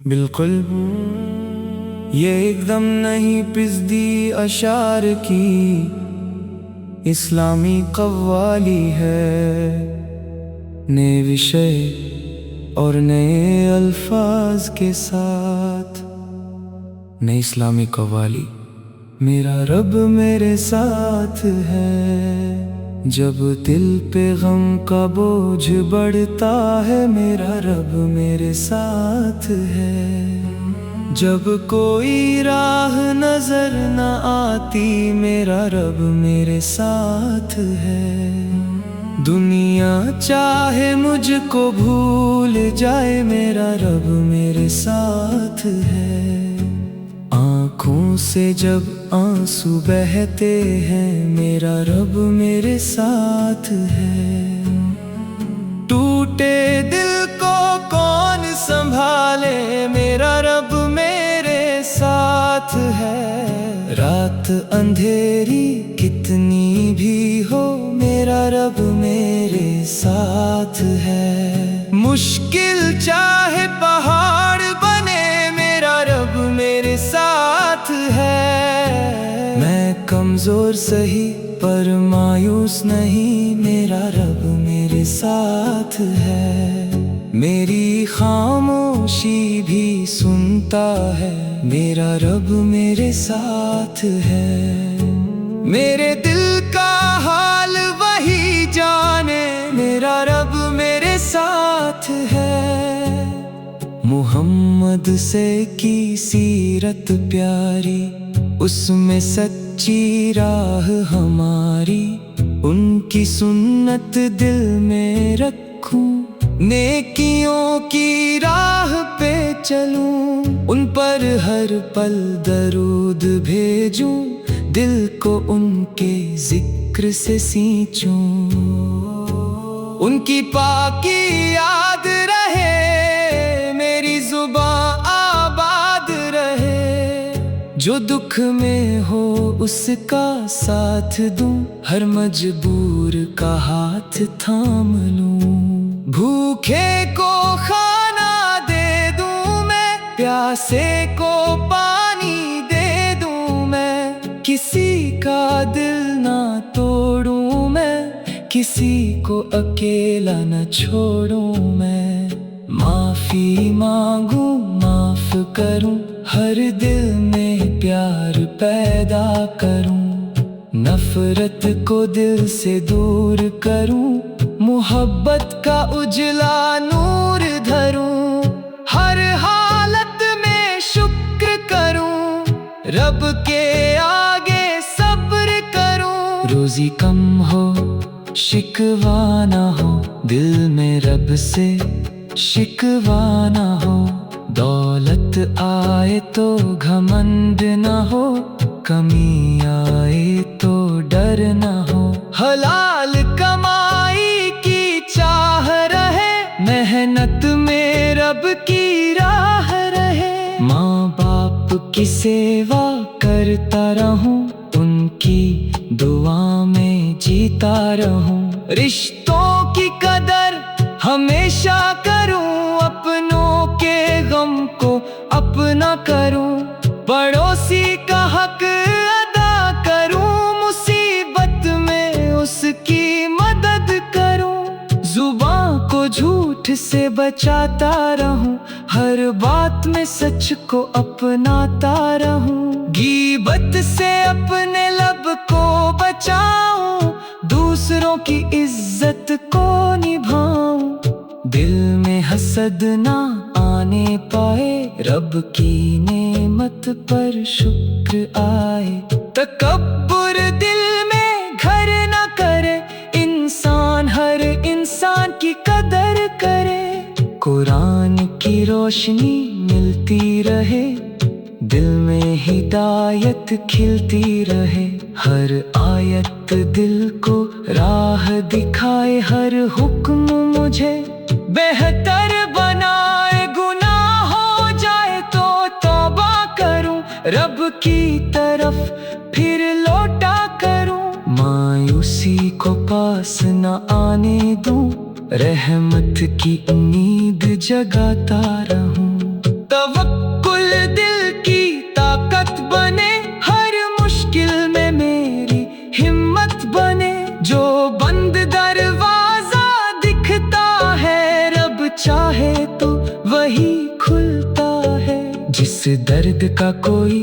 बिल्कुल ये एकदम नहीं पिसदी अशार की इस्लामी कव्वाली है। नए विषय और नए अल्फाज के साथ नई इस्लामी कव्वाली। मेरा रब मेरे साथ है जब दिल पे गम का बोझ बढ़ता है। मेरा रब मेरे साथ है जब कोई राह नजर न आती। मेरा रब मेरे साथ है। दुनिया चाहे मुझको भूल जाए, मेरा रब मेरे साथ है। आँखों से जब आंसू बहते हैं, मेरा रब मेरे साथ है। टूटे दिल को कौन संभाले, मेरा रब मेरे साथ है। रात अंधेरी कितनी भी हो, मेरा रब मेरे साथ है। मुश्किल चाहे पहाड़ बने, मेरा रब मेरे साथ है। मैं कमजोर सही पर मायूस नहीं, मेरा रब मेरे साथ है। मेरी खामोशी भी सुनता है, मेरा रब मेरे साथ है। मेरे दिल का हाल वही जाने, मेरा रब मेरे साथ है। मुहम्मद से की सीरत प्यारी, उसमें सच्ची राह हमारी। उनकी सुन्नत दिल में रखूं, नेकियों की राह पे चलूं। उन पर हर पल दरूद भेजूं, दिल को उनके जिक्र से सींचूं। उनकी पाकी याद रहे, मेरी जुबान आबाद रहे। जो दुख में हो उसका साथ दूं, हर मजबूर का हाथ थाम लूं। भूखे को खाना दे दूं मैं, प्यासे को पानी दे दूं मैं। किसी का दिल ना तोड़ूं मैं, किसी को अकेला न छोड़ूं मैं। माफी मांगूं माफ करूं, हर दिल में प्यार पैदा करूं। नफरत को दिल से दूर करूं, मोहब्बत का उजला नूर धरूं। हर हालत में शुक्र करूं, रब के आगे सब्र करूं। रोजी कम हो शिकवा ना हो, दिल में रब से शिकवा ना हो। दौलत आए तो घमंड ना हो, कमी आए तो डर ना हो। हलाल कमाई की चाह रहे, मेहनत में रब की राह रहे। माँ बाप की सेवा करता रहूं, उनकी दुआ में जीता रहूं। रिश्तों की कदर हमेशा करूं, अपनों के गम को अपना करूं। पड़ोसी का हक अदा करूं, मुसीबत में उसकी मदद करूं। जुबान को झूठ से बचाता रहूं, हर बात में सच को अपनाता रहूं। गीबत से अपने लब को बचाऊं, दूसरों की इज्जत को निभाऊं। दिल में हसद ना आने पाए, रब की नेमत पर शुक्र आए। तकब्बुर दिल में घर न करे, इंसान हर इंसान की कदर करे। कुरान की रोशनी मिलती रहे, दिल में हिदायत खिलती रहे। हर आयत दिल को राह दिखाए, हर हुक्म मुझे बेहतर बनाए। गुनाह हो जाए तो तौबा करूं, रब की तरफ फिर लौटा करूं। मायूसी को पास न आने दूं, रहमत की उम्मीद जगाता रहूं। तब उस दर्द का कोई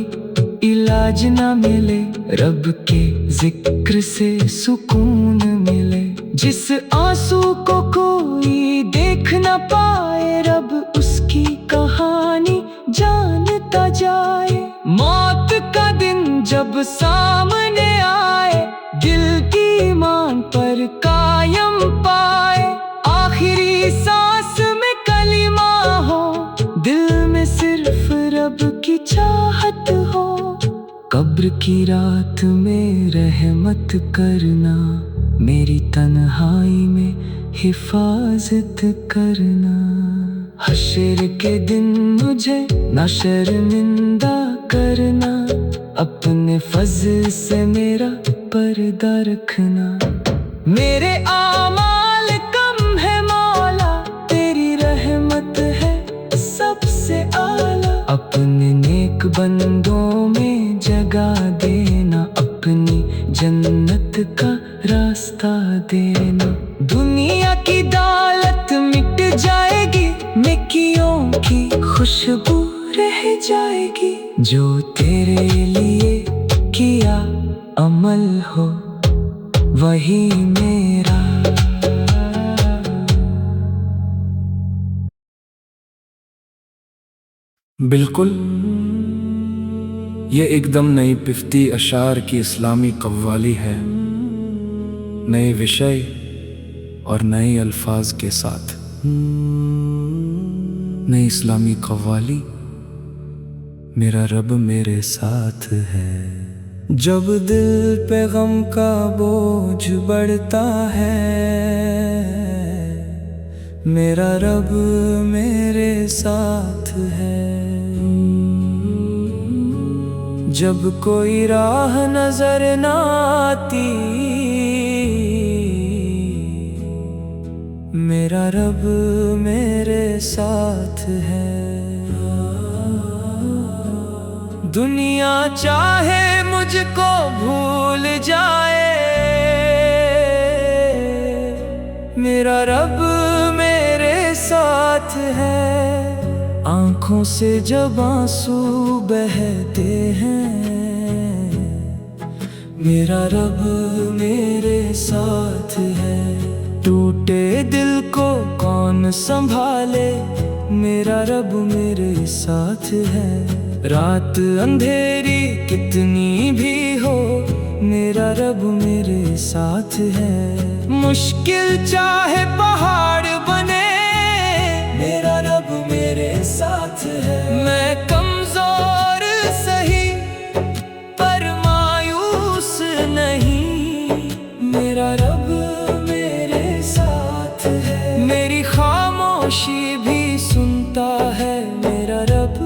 इलाज ना मिले, रब के जिक्र से सुकून मिले। जिस आंसू को कोई देख ना पाए, रब उसकी कहानी जानता जाए। मौत का दिन जब सामने आए, दिल की ईमान पर कायम पाए। आखिरी सांस में कलिमा हो, दिल में सिर्फ रब की चाहत हो। कब्र की रात में रहमत करना, मेरी तन्हाई में हिफाजत करना। हश्र के दिन मुझे ना शर्मिंदा करना, अपने फज़ल से मेरा पर्दा रखना। मेरे आमाल कम है मौला, तेरी रहमत है सबसे आला। अपने नेक बंदों में जगा देना, अपनी जन्नत का रास्ता देना। दुनिया की दौलत मिट जाएगी, नेकियों की खुशबू रह जाएगी। जो तेरे लिए किया अमल हो, वही मेरा। बिल्कुल, ये एकदम नई पिफ्ती अशार की इस्लामी कव्वाली है, नए विषय और नए अल्फाज के साथ। नई इस्लामी कव्वाली, मेरा रब मेरे साथ है। जब दिल पे गम का बोझ बढ़ता है, मेरा रब मेरे साथ है। जब कोई राह नजर ना आती, मेरा रब मेरे साथ है। दुनिया चाहे मुझको भूल जाए, मेरा रब मेरे साथ है। आँखों से जब आंसू बहते हैं, मेरा रब मेरे साथ है। टूटे दिल को कौन संभाले, मेरा रब मेरे साथ है। रात अंधेरी कितनी भी हो, मेरा रब मेरे साथ है। मुश्किल चाहे पहाड़ बने, मेरा रब मेरे साथ है। मैं कमजोर सही पर मायूस नहीं, मेरा रब मेरे साथ है। मेरी खामोशी भी सुनता है, मेरा रब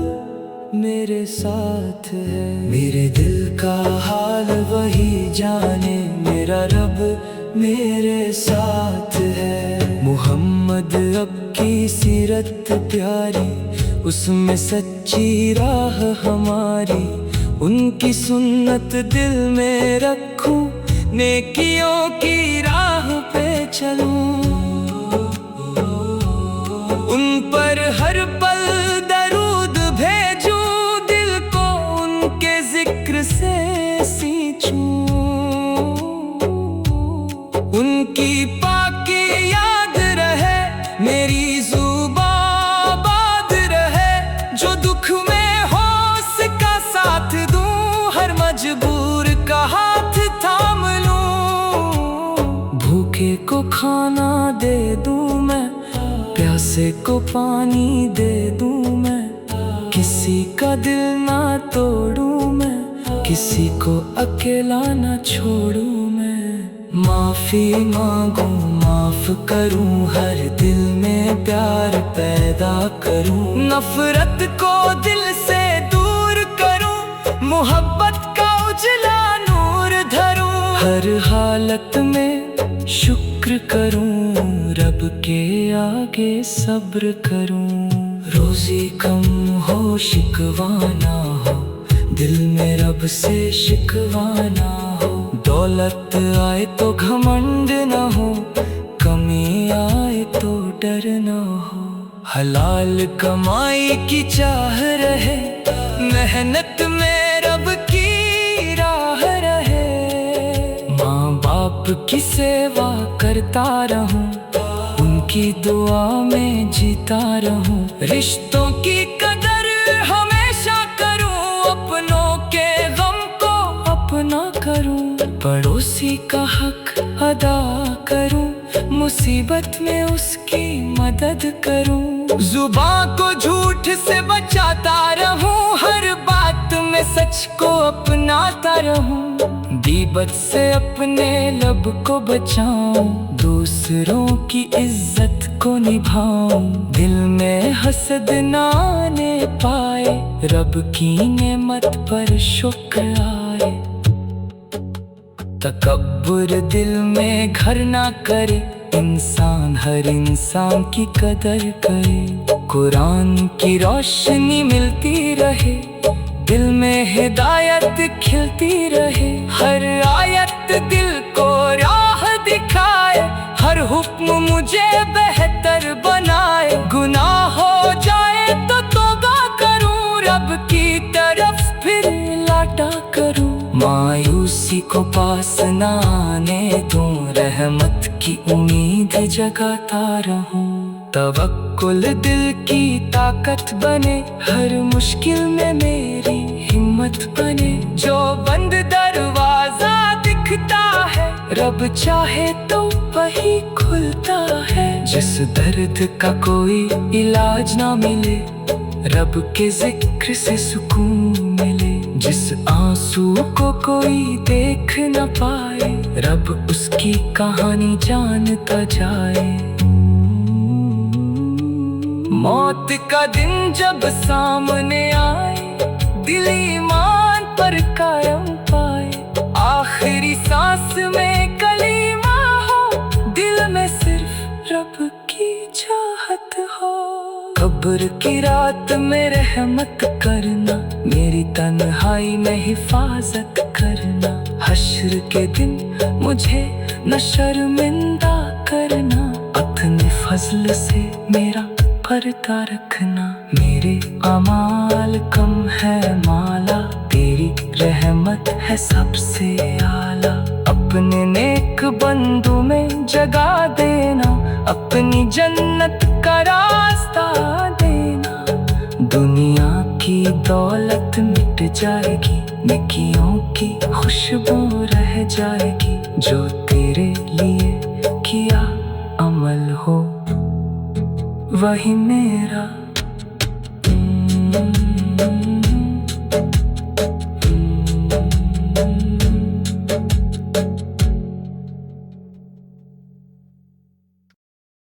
मेरे साथ है। मेरे दिल का हाल वही जाने, मेरा रब मेरे साथ है। मुहम्मद अब की सीरत प्यारी, उसमें सच्ची राह हमारी। उनकी सुन्नत दिल में रखूं, नेकियों की राह पे चलूं। उन पर हर पल दरूद भेजूं, दिल को उनके जिक्र से सींचूं। उनकी पाकी याद रहे, मेरी जुबां आबाद रहे। जो दुख में हो उसका साथ दूं, हर मजबूर का हाथ थाम लूं। भूखे को खाना दे दूं मैं, प्यासे को पानी दे दूं मैं। किसी का दिल ना तोड़ूं मैं, किसी को अकेला ना छोड़ूं मैं। माफी मांगूं, माफ करूं, हर दिल में प्यार पैदा करूं। नफरत को दिल से दूर करूं, मोहब्बत का उजला नूर धरूं। हर हालत में शुक्र करूं, रब के आगे सब्र करूं। रोजी कम हो शिकवाना हो, दिल में रब से शिकवाना हो। दौलत आए तो घमंड न हो, कमी आए तो डर न हो। हलाल कमाई की चाह रहे, मेहनत में रब की राह रहे। माँ बाप की सेवा करता रहूं, उनकी दुआ में जीता रहूं। रिश्तों की कदर हमेशा करूं, अपनों के गम को अपना करूं। पड़ोसी का हक अदा करूं, मुसीबत में उसकी मदद करूं। जुबान को झूठ से बचाता रहूं, हर बात में सच को अपनाता रहूं। गीबत से अपने लब को बचाऊं, दूसरों की इज्जत को निभाऊं। दिल में हसद ना आने पाए, रब की नेमत पर शुक्र आए। तकब्बुर दिल में घर ना करे, इंसान हर इंसान की कदर करे। कुरान की रोशनी मिलती रहे, दिल में हिदायत खिलती रहे। हर आयत दिल को राह दिखाए, हर हुक्म मुझे बेहतर बनाए। गुनाह हो जाए तो तौबा करूं, रब की तरफ फिर लौटा करूं। मायूसी को पास ना आने दूं, रहमत की उम्मीद जगाता रहूं। तवक्कुल दिल की ताकत बने, हर मुश्किल में मेरी हिम्मत बने। जो बंद दरवाजा दिखता है, रब चाहे तो वही खुलता है। जिस दर्द का कोई इलाज ना मिले, रब के जिक्र से सुकून मिले। जिस आंसू को कोई देख न पाए, रब उसकी कहानी जानता जाए। मौत का दिन जब सामने आए, दिल ईमान पर कायम पाए। आखिरी सांस में कलीमा हो, दिल में सिर्फ रब की चाहत हो। कब्र की रात में रहमत करना, मेरी तन्हाई में हिफाजत करना। हश्र के दिन मुझे न शर्मिंदा करना, अपने फजल से मेरा पर्दा रखना। मेरे अमाल कम है माला, तेरी रहमत है सबसे आला। अपने नेक बंदू में जगा देना, अपनी जन्नत का रास्ता देना। दुनिया की दौलत मिट जाएगी, नेकियों की खुशबू रह जाएगी। जो तेरे लिए किया अमल हो, वही मेरा।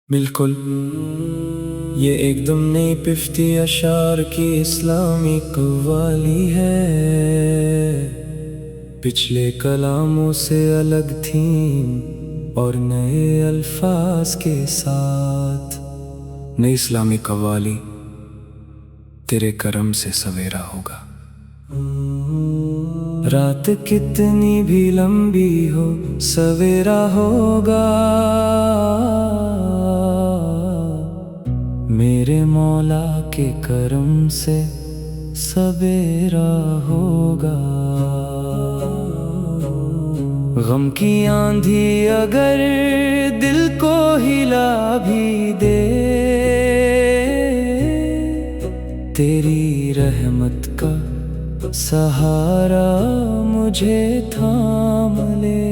बिल्कुल, ये एकदम नई पिफ्ती अशार की इस्लामी कव्वाली है। पिछले कलामों से अलग थीम और नए अल्फाज के साथ। नई इस्लामी कव्वाली, तेरे करम से सवेरा होगा। रात कितनी भी लंबी हो, सवेरा होगा। मेरे मौला के करम से सवेरा होगा। गम की आंधी अगर दिल को हिला भी दे, तेरी रहमत का सहारा मुझे थाम ले।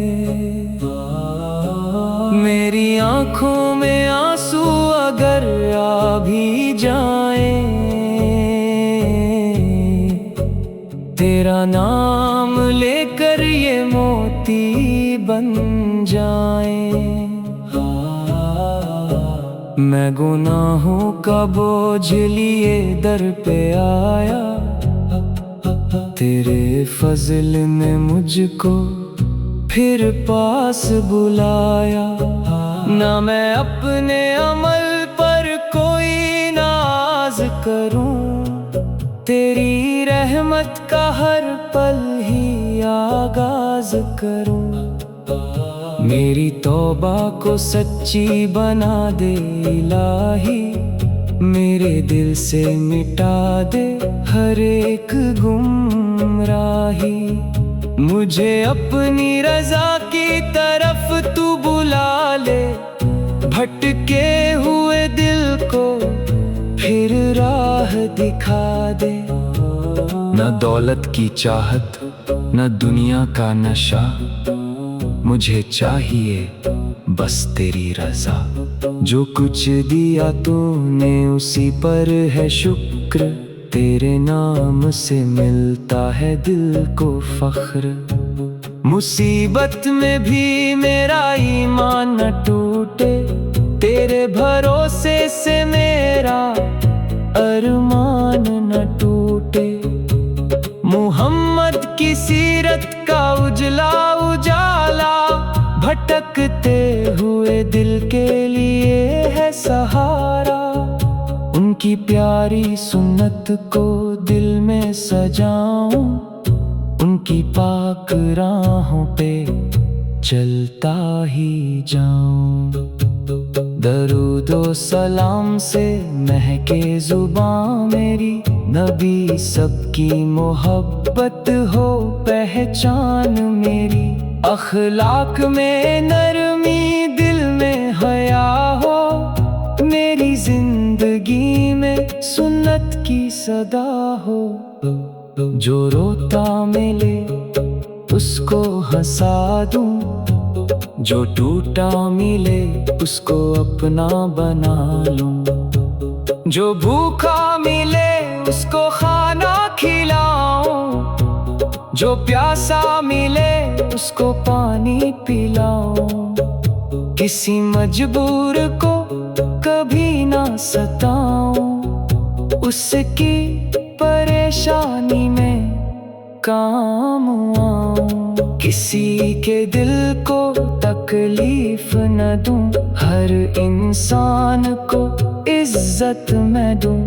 मेरी आंखों में आंसू अगर आ भी जाए, तेरा नाम लेकर ये मोती बन जाए। मैं गुनाहों का बोझ लिए दर पे आया, तेरे फजल ने मुझको फिर पास बुलाया। ना मैं अपने अमल पर कोई नाज करूं, तेरी रहमत का हर पल ही आगाज करूं। मेरी तौबा को सच्ची बना दे इलाही, मेरे दिल से मिटा दे हर एक गुमराही। मुझे अपनी रजा की तरफ तू बुला ले, भटके हुए दिल को फिर राह दिखा दे। न दौलत की चाहत न दुनिया का नशा, मुझे चाहिए बस तेरी रजा। जो कुछ दिया तूने उसी पर है शुक्र, तेरे नाम से मिलता है दिल को फख्र। मुसीबत में भी मेरा ईमान न टूटे, तेरे भरोसे से मेरा अरमान न टूटे। मोहम्मद की सीरत का उजला उजाला, भटकते हुए दिल के लिए है सहारा। उनकी प्यारी सुन्नत को दिल में सजाऊं, उनकी पाक राहों पे चलता ही जाऊं। दरूदो सलाम से महके जुबां मेरी, नबी सबकी मोहब्बत हो पहचान मेरी। अखलाक में नरमी दिल में हया हो, मेरी जिंदगी में सुन्नत की सदा हो। जो रोता मिले उसको हंसा दूं, जो टूटा मिले उसको अपना बना लूं। जो भूखा मिले उसको खाना खिलाऊं, जो प्यासा मिले उसको पानी पिलाऊं। किसी मजबूर को कभी ना सताऊं, उसकी परेशानी में काम आऊं। किसी के दिल को तकलीफ न दूं, हर इंसान को इज्जत मैं दूं।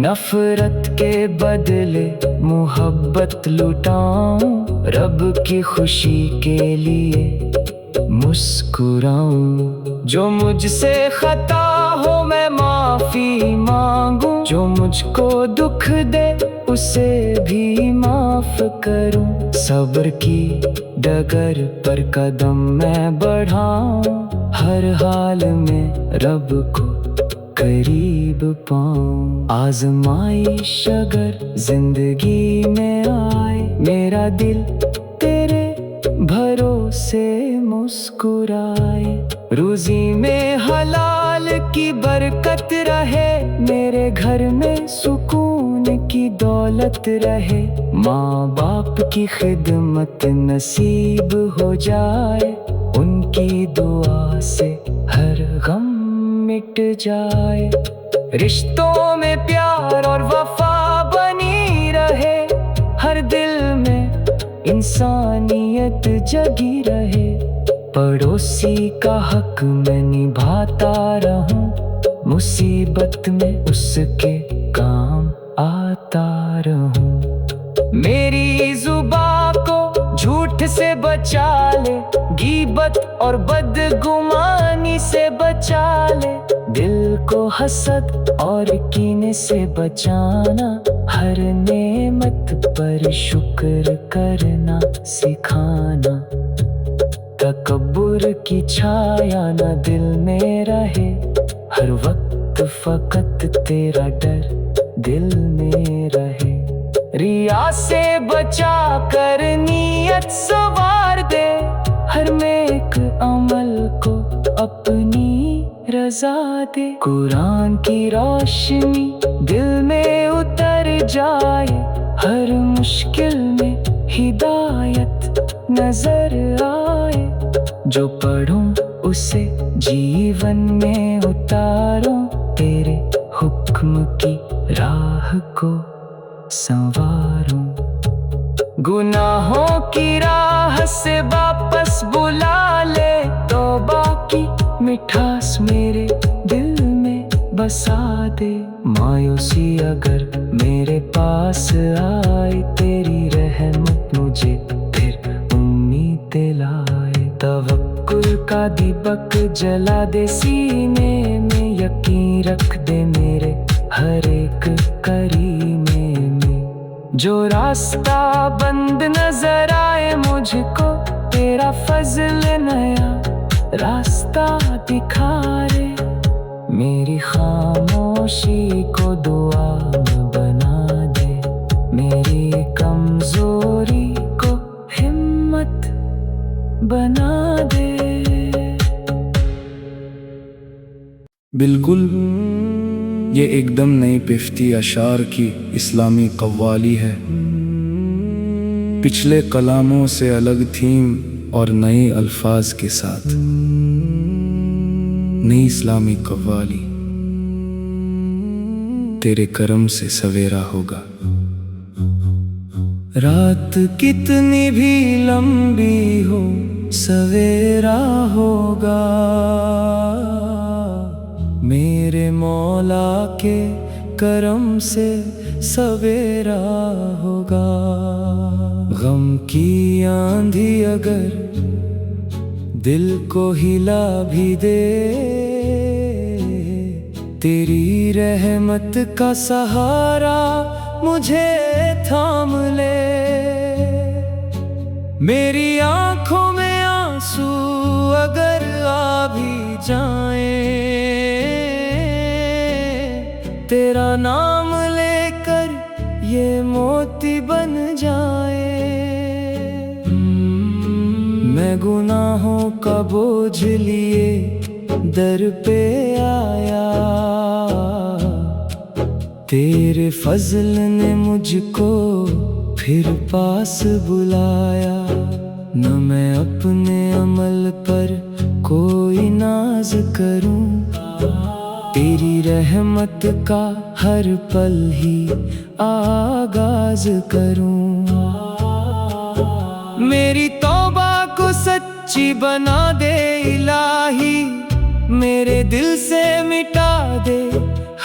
नफरत के बदले मोहब्बत लुटाऊं, रब की खुशी के लिए मुस्कुराऊं। जो मुझसे खता हो मैं माफी मांगूं, जो मुझको दुख दे उसे भी माफ करूं। सब्र की डगर पर कदम मैं बढ़ाऊं, हर हाल में रब को करीब पाऊं। आजमाइश अगर जिंदगी में आए, मेरा दिल तेरे भरोसे मुस्कुराए। रोजी में हलाल की बरकत रहे, मेरे घर में सुकून की दौलत रहे। माँ बाप की खिदमत नसीब हो जाए, उनकी दुआ से हर गम मिट जाए। रिश्तों में प्यार और वफा बनी रहे, हर दिल में इंसानियत जगी रहे। पड़ोसी का हक मैं निभाता रहूं, मुसीबत में उसके काम आता रहूं। मेरी जुबान को झूठ से बचा ले, गीबत और बदगुमानी से बचा ले। दिल को हसद और कीने से बचाना, हर नेमत पर शुक्र करना सिखाना। तकब्बुर की छाया न दिल में रहे, हर वक्त फकत तेरा डर दिल में रहे। रिया से बचा कर नीयत सवार दे, हर नेक अमल को अपनी रजा दे। कुरान की रोशनी दिल में उतर जाए, हर मुश्किल में हिदायत नजर आए। जो पढ़ूं उसे जीवन में उतारूं, तेरे हुक्म की राह को संवारूं। गुनाहों की राह से वापस बुला ले, तौबा की मिठास मेरे दिल में बसा दे। मायूसी अगर मेरे पास आए, तेरी रहमत मुझे फिर उम्मीद दिलाए। तवक्कुल का दीपक जला दे सीने में, यकीन रख दे मेरे हर एक करीने में। जो रास्ता बंद नजर आए मुझको, तेरा फजल नया रास्ता दिखा रे। मेरी खामोशी को दुआ बना दे, मेरी कमजोरी को हिम्मत बना दे। बिल्कुल, ये एकदम नई पिफ्ती अशार की इस्लामी कव्वाली है। पिछले कलामों से अलग थीम और नए अल्फाज के साथ नई इस्लामी कव्वाली। तेरे करम से सवेरा होगा। रात कितनी भी लंबी हो, सवेरा होगा। मेरे मौला के करम से सवेरा होगा। गम की आंधी अगर दिल को हिला भी दे, तेरी रहमत का सहारा मुझे थाम ले। मेरी आंखों में आंसू अगर आ भी जाए, तेरा नाम लेकर ये मोती बन जाए। मैं गुनाहों का बोझ लिए दर पे आया, तेरे फजल ने मुझको फिर पास बुलाया। न मैं अपने अमल पर कोई नाज करूं, तेरी रहमत का हर पल ही आगाज करूं। मेरी तौबा को सच्ची बना दे इलाही, मेरे दिल से मिटा दे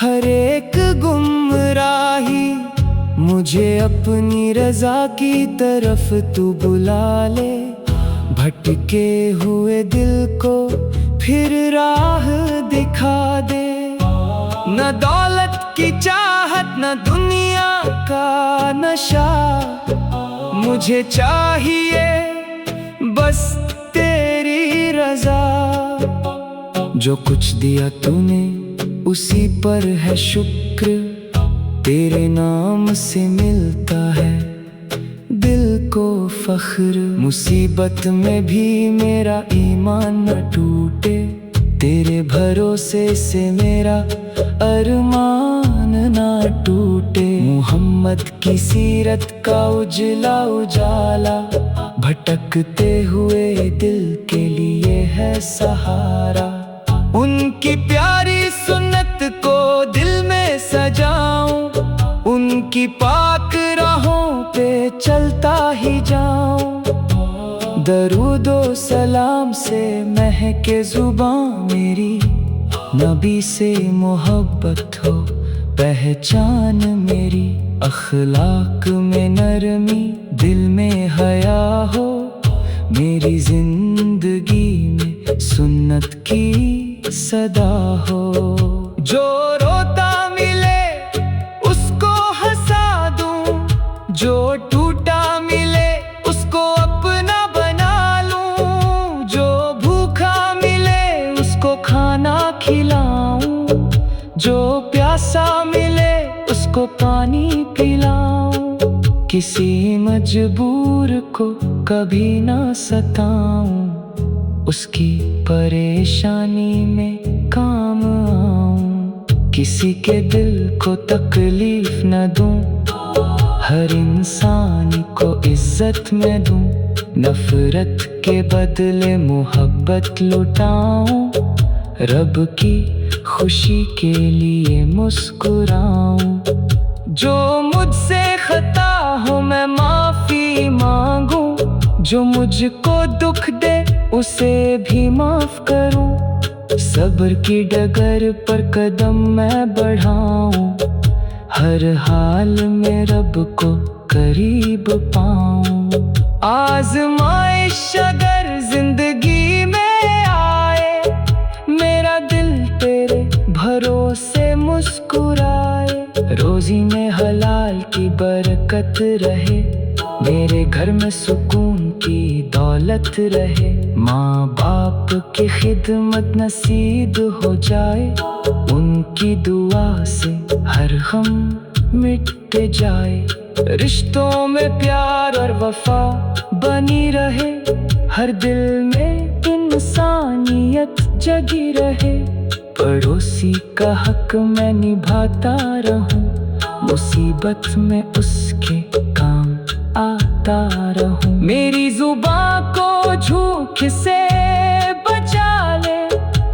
हर एक गुमराही। मुझे अपनी रजा की तरफ तू बुला ले, भटके हुए दिल को फिर राह दिखा दे। न दौलत की चाहत, न दुनिया का नशा, मुझे चाहिए बस तेरी रजा। जो कुछ दिया तूने उसी पर है शुक्र, तेरे नाम से मिलता है दिल को फख्र। मुसीबत में भी मेरा ईमान न टूटे, तेरे भरोसे से मेरा अरमान ना टूटे। मोहम्मद की सीरत का उजला उजाला, भटकते हुए दिल के लिए है सहारा। उनकी प्यारी सुन्नत को दिल में सजाऊं, उनकी पाक राहों पे चलता ही जाऊं। दरूदो सलाम से महके जुबान मेरी, नबी से मोहब्बत हो पहचान मेरी। अखलाक में नरमी, दिल में हया हो, मेरी जिंदगी में सुन्नत की सदा हो। जो रोता मिले उसको हंसा दूं, जो टूटा मिले उसको अपना बना लूं। जो भूखा मिले उसको खाना खिलाऊं, जो प्यासा मिले उसको पानी पिलाऊं। किसी मजबूर को कभी ना सताऊं, उसकी परेशानी में काम आऊं। किसी के दिल को तकलीफ न दूं, हर इंसान को इज्जत में दूं। नफरत के बदले मोहब्बत लुटाऊं, रब की खुशी के लिए मुस्कुराऊं। जो मुझसे खता हो मैं माफी मांगूं, जो मुझको दुख दे उसे भी माफ करूं। सब्र की डगर पर कदम मैं बढ़ाऊं, हर हाल में रब को करीब पाऊं। आजमाइश अगर जिंदगी में आए, मेरा दिल तेरे भरोसे मुस्कुराए। रोजी में हलाल साल की बरकत रहे, मेरे घर में सुकून की दौलत रहे। माँ बाप की खिदमत नसीब हो जाए, उनकी दुआ से हर गम मिट जाए। रिश्तों में प्यार और वफा बनी रहे, हर दिल में इंसानियत जगी रहे। पड़ोसी का हक मैं निभाता रहूं, मुसीबत में उसके काम आता रहूं। मेरी जुबान को झूठ से बचा ले,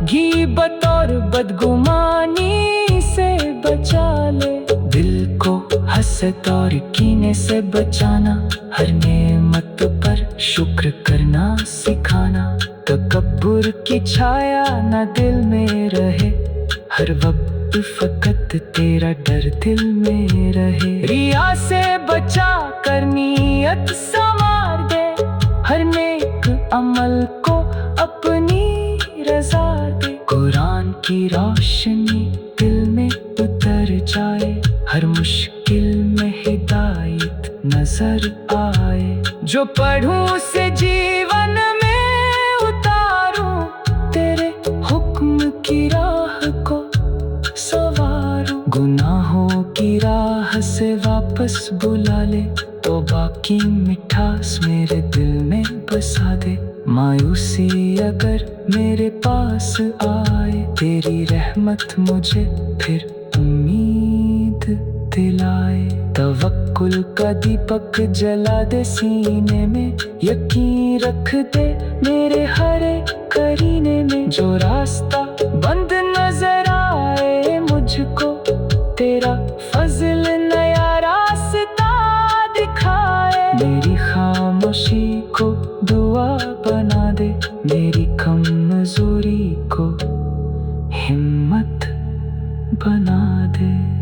गीबत और बदगुमानी से बचा ले। दिल को हसद और कीने से बचाना, हर नेमत पर शुक्र करना सिखाना। तकब्बुर की छाया ना दिल में रहे, हर वक्त फकत तेरा डर दिल में रहे। रिया से बचा कर नियत संवार दे, हर नेक अमल को अपनी रज़ा दे। कुरान की रोशनी दिल में उतर जाए, हर मुश्किल में हिदायत नजर आए। जो पढ़ूं से जीवन में उतारूं, तेरे हुक्म की राह को सवारूं। गुनाहों की राह से वापस बुला ले, तौबा की मिठास मेरे दिल में बसा दे। मायूसी अगर मेरे पास आए, तेरी रहमत मुझे फिर उम्मीद दिलाए। तवक्कुल का दीपक जला दे सीने में, यकीन रख दे मेरे हर करीने में। जो रास्ता बंद नजर आए मुझको, तेरा फजल नया रास्ता दिखाए। मेरी खामोशी को दुआ बना दे, मेरी कमजोरी को हिम्मत बना दे।